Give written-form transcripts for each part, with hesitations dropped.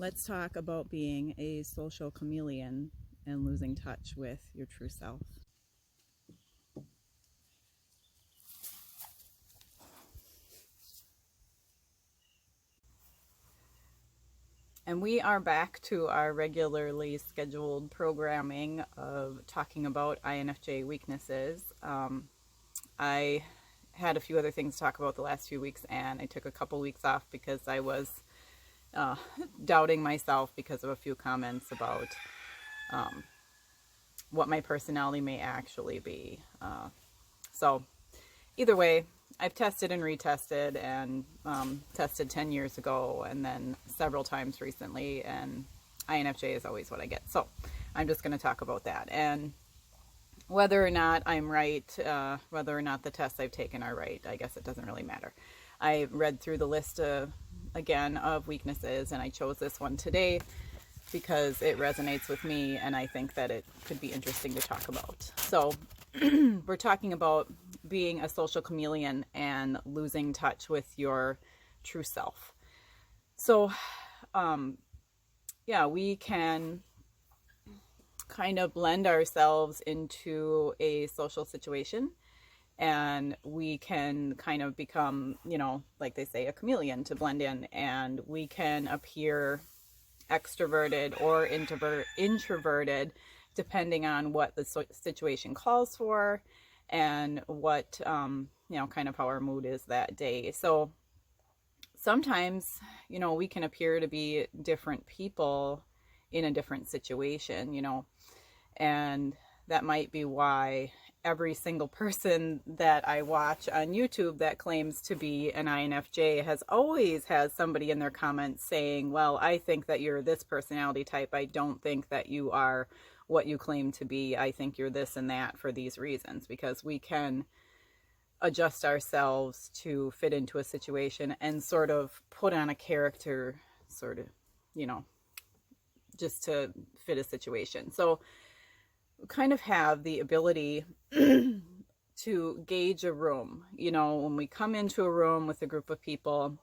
Let's talk about being a social chameleon and losing touch with your true self. And we are back to our regularly scheduled programming of talking about INFJ weaknesses. I had a few other things to talk about the last few weeks, and I took a couple weeks off because I was doubting myself because of a few comments about what my personality may actually be. So either way, I've tested and retested and tested 10 years ago and then several times recently, and INFJ is always what I get. So I'm just going to talk about that. And whether or not I'm right, whether or not the tests I've taken are right, I guess it doesn't really matter. I read through the list again of weaknesses, and I chose this one today because it resonates with me and I think that it could be interesting to talk about. So we're talking about being a social chameleon and losing touch with your true self. So yeah, we can kind of blend ourselves into a social situation, and we can kind of become, like they say, a chameleon to blend in, and we can appear extroverted or introverted depending on what the situation calls for and what kind of how our mood is that day. So sometimes we can appear to be different people in a different situation, and that might be why every single person that I watch on YouTube that claims to be an INFJ always has somebody in their comments saying, well, I think that you're this personality type. I don't think that you are what you claim to be. I think you're this and that for these reasons, because we can adjust ourselves to fit into a situation and sort of put on a character, sort of, just to fit a situation. So we kind of have the ability to gauge a room. When we come into a room with a group of people,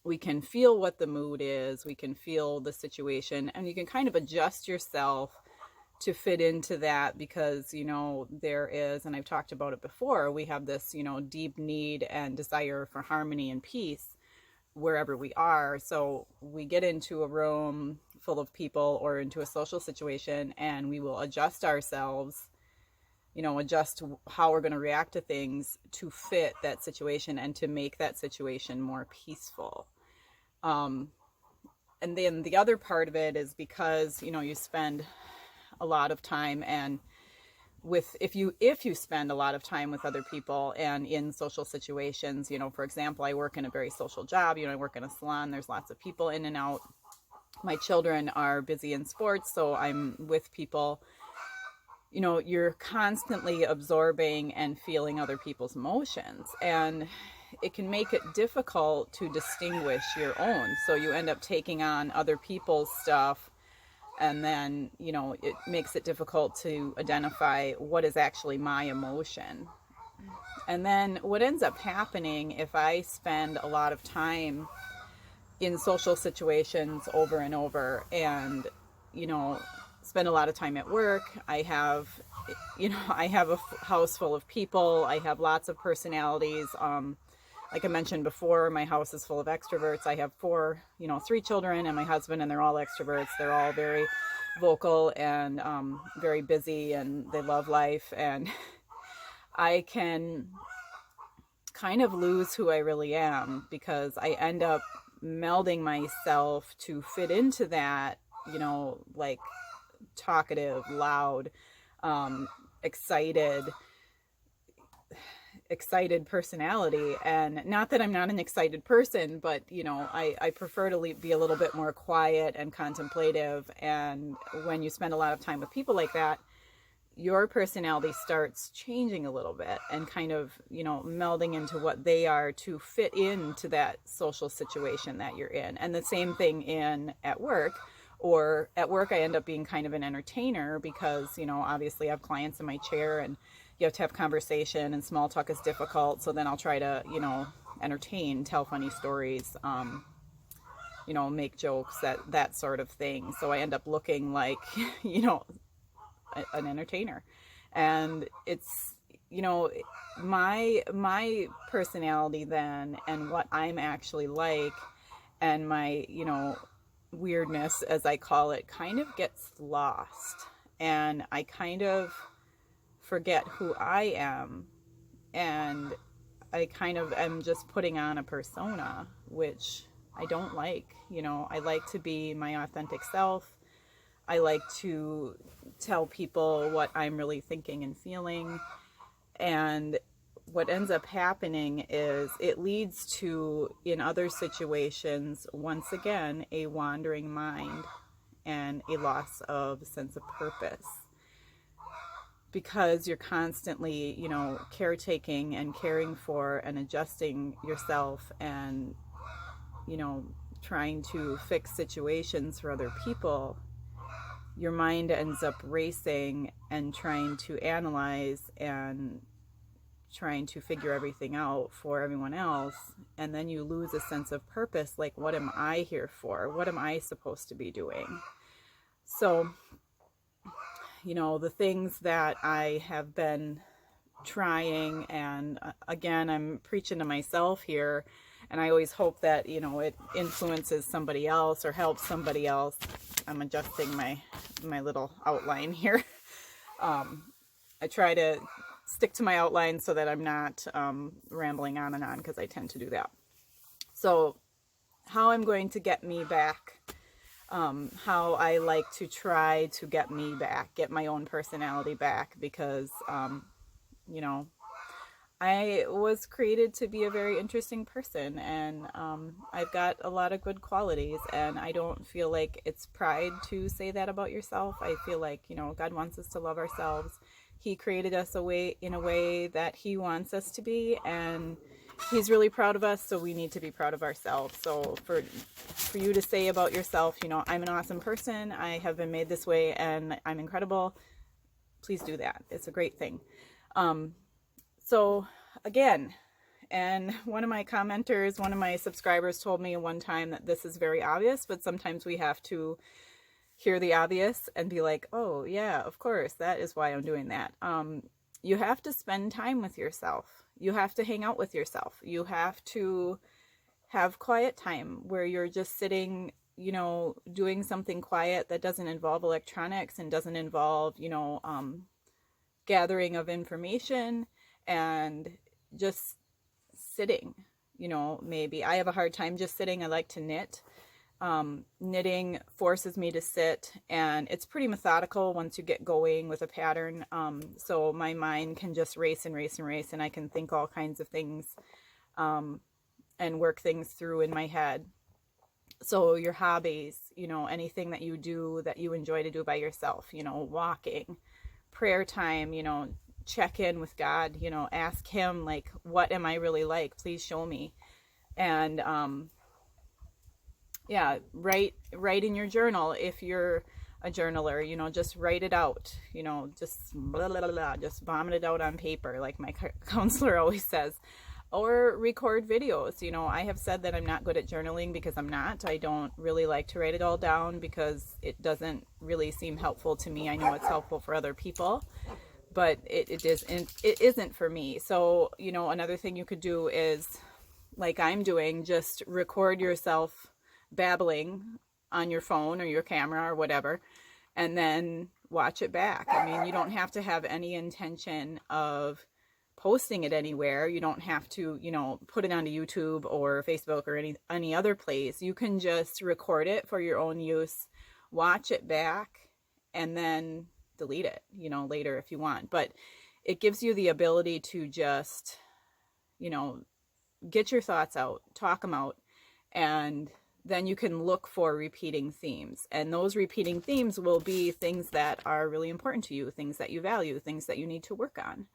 we can feel what the mood is, we can feel the situation, and you can kind of adjust yourself to fit into that because, there is, and I've talked about it before, we have this, deep need and desire for harmony and peace wherever we are. So we get into a room full of people or into a social situation, and we will adjust ourselves, adjust how we're going to react to things to fit that situation and to make that situation more peaceful. And then the other part of it is because, you spend a lot of time and if you spend a lot of time with other people and in social situations, for example, I work in a very social job, I work in a salon, there's lots of people in and out. My children are busy in sports, so I'm with people. You're constantly absorbing and feeling other people's emotions, and it can make it difficult to distinguish your own. So you end up taking on other people's stuff, and then, it makes it difficult to identify what is actually my emotion. And then what ends up happening if I spend a lot of time in social situations over and over and, spend a lot of time at work, I have a house full of people, I have lots of personalities. Like I mentioned before, my house is full of extroverts. I have 3 children and my husband, and they're all extroverts. They're all very vocal and very busy, and they love life. And I can kind of lose who I really am because I end up melding myself to fit into that, like talkative, loud, excited personality. And not that I'm not an excited person, but I prefer to be a little bit more quiet and contemplative. And when you spend a lot of time with people like that, your personality starts changing a little bit and kind of melding into what they are to fit into that social situation that you're in. And the same thing at work. Or at work, I end up being kind of an entertainer because obviously I have clients in my chair and you have to have conversation, and small talk is difficult. So then I'll try to, entertain, tell funny stories, make jokes, that sort of thing. So I end up looking like, you know, an entertainer. And it's, my personality then, and what I'm actually like, and my, weirdness, as I call it, kind of gets lost. And I kind of forget who I am. And I kind of am just putting on a persona, which I don't like. I like to be my authentic self. I like to tell people what I'm really thinking and feeling. And what ends up happening is it leads to, in other situations, once again, a wandering mind and a loss of sense of purpose. Because you're constantly, caretaking and caring for and adjusting yourself and, trying to fix situations for other people, your mind ends up racing and trying to analyze and trying to figure everything out for everyone else. And then you lose a sense of purpose. Like, what am I here for? What am I supposed to be doing? So, the things that I have been trying, and again, I'm preaching to myself here, and I always hope that, it influences somebody else or helps somebody else. I'm adjusting my little outline here. I try to stick to my outline so that I'm not rambling on and on, because I tend to do that. So how I'm going to get me back, how I like to try to get me back, get my own personality back, because, I was created to be a very interesting person, and I've got a lot of good qualities, and I don't feel like it's pride to say that about yourself. I feel like, God wants us to love ourselves. He created us in a way that he wants us to be, and he's really proud of us, so we need to be proud of ourselves. So for you to say about yourself, I'm an awesome person, I have been made this way, and I'm incredible, please do that. It's a great thing. So again, and one of my commenters, one of my subscribers told me one time that this is very obvious, but sometimes we have to hear the obvious and be like, oh yeah, of course, that is why I'm doing that. You have to spend time with yourself. You have to hang out with yourself. You have to have quiet time where you're just sitting, doing something quiet that doesn't involve electronics and doesn't involve, gathering of information, and just sitting. Maybe I have a hard time just sitting. I like to knit. Knitting forces me to sit, and it's pretty methodical once you get going with a pattern. So my mind can just race and race and race, and I can think all kinds of things, and work things through in my head. So your hobbies, anything that you do that you enjoy to do by yourself, walking, prayer time, check in with God, ask him, like, what am I really like? Please show me. And, yeah, write in your journal. If you're a journaler, just write it out, just blah, blah, blah, blah, just vomit it out on paper, like my counselor always says. Or record videos. I have said that I'm not good at journaling because I'm not. I don't really like to write it all down because it doesn't really seem helpful to me. I know it's helpful for other people, but it isn't for me. So, another thing you could do is, like I'm doing, just record yourself babbling on your phone or your camera or whatever, and then watch it back. I mean, you don't have to have any intention of posting it anywhere. You don't have to, put it onto YouTube or Facebook or any other place. You can just record it for your own use, watch it back, and then delete it, later if you want. But it gives you the ability to just, get your thoughts out, talk them out, and then you can look for repeating themes. And those repeating themes will be things that are really important to you, things that you value, things that you need to work on.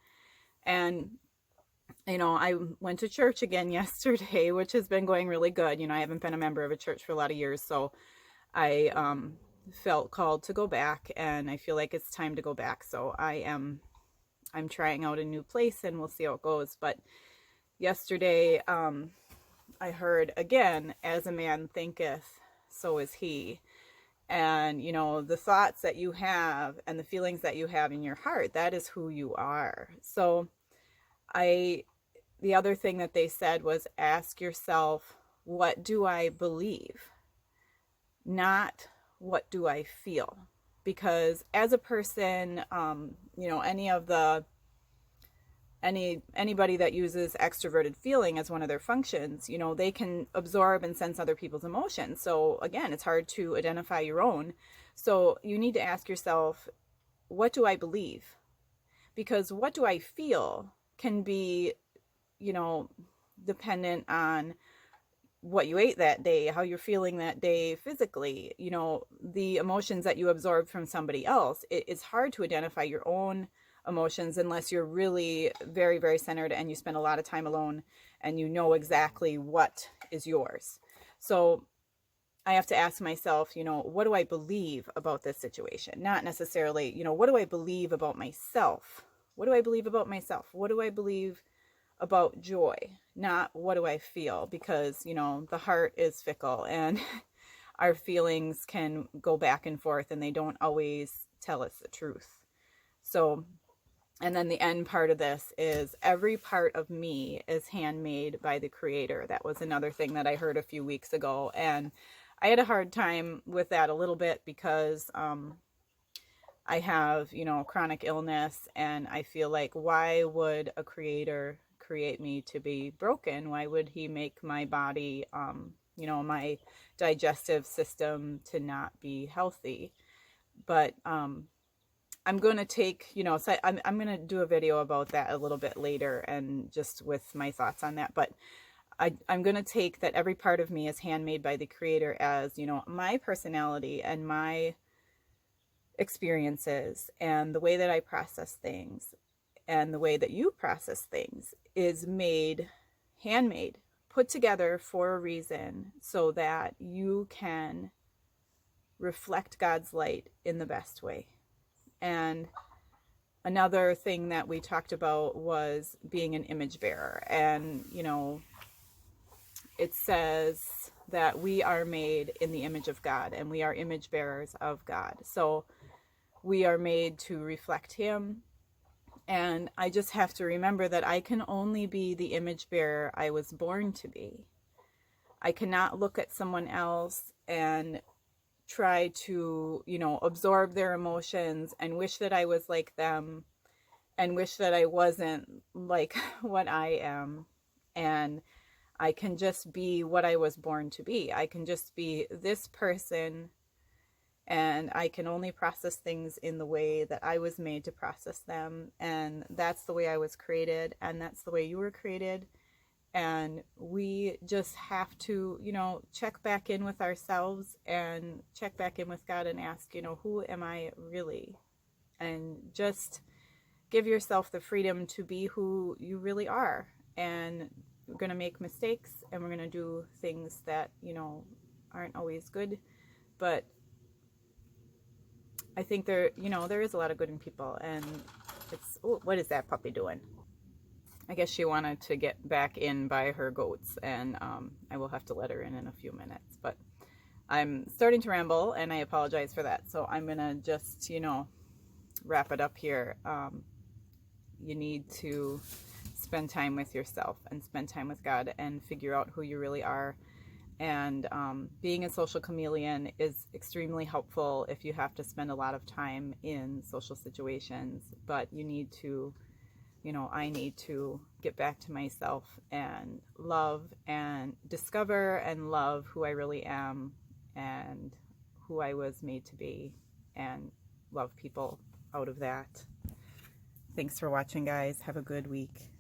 And, I went to church again yesterday, which has been going really good. I haven't been a member of a church for a lot of years, so I felt called to go back, and I feel like it's time to go back. So I'm trying out a new place, and we'll see how it goes. But yesterday, I heard again, as a man thinketh, so is he. And, you know, the thoughts that you have and the feelings that you have in your heart, that is who you are. So the other thing that they said was ask yourself, what do I believe? Not what do I feel? Because as a person, you know, anybody that uses extroverted feeling as one of their functions, you know, they can absorb and sense other people's emotions. So again, it's hard to identify your own. So you need to ask yourself, what do I believe? Because what do I feel can be, you know, dependent on what you ate that day, how you're feeling that day physically, you know, the emotions that you absorb from somebody else. It's hard to identify your own emotions unless you're really very, very centered and you spend a lot of time alone and you know exactly what is yours. So I have to ask myself, you know, what do I believe about this situation? Not necessarily, you know, what do I believe about myself? What do I believe about myself? What do I believe about joy? Not what do I feel? Because, you know, the heart is fickle and our feelings can go back and forth and they don't always tell us the truth. So, and then the end part of this is every part of me is handmade by the Creator. That was another thing that I heard a few weeks ago. And I had a hard time with that a little bit because I have, you know, chronic illness, and I feel like, why would a creator create me to be broken? Why would he make my body, you know, my digestive system to not be healthy? But I'm going to take, you know, so I'm going to do a video about that a little bit later and just with my thoughts on that. But I'm going to take that every part of me is handmade by the Creator as, you know, my personality and my experiences and the way that I process things and the way that you process things is made, handmade, put together for a reason so that you can reflect God's light in the best way. And another thing that we talked about was being an image bearer. And, you know, it says that we are made in the image of God and we are image bearers of God. So we are made to reflect Him. And I just have to remember that I can only be the image bearer I was born to be. I cannot look at someone else and try to, you know, absorb their emotions and wish that I was like them and wish that I wasn't like what I am. And I can just be what I was born to be. I can just be this person, and I can only process things in the way that I was made to process them. And that's the way I was created, and that's the way you were created. And we just have to, you know, check back in with ourselves and check back in with God and ask, you know, who am I really? And just give yourself the freedom to be who you really are. And we're going to make mistakes and we're going to do things that, you know, aren't always good. But I think there, you know, there is a lot of good in people. And it's, oh, what is that puppy doing? I guess she wanted to get back in by her goats, and I will have to let her in a few minutes. But I'm starting to ramble, and I apologize for that. So I'm going to just, you know, wrap it up here. You need to spend time with yourself and spend time with God and figure out who you really are. And being a social chameleon is extremely helpful if you have to spend a lot of time in social situations. But you need to, you know, I need to get back to myself and love and discover and love who I really am and who I was made to be, and love people out of that. Thanks for watching, guys. Have a good week.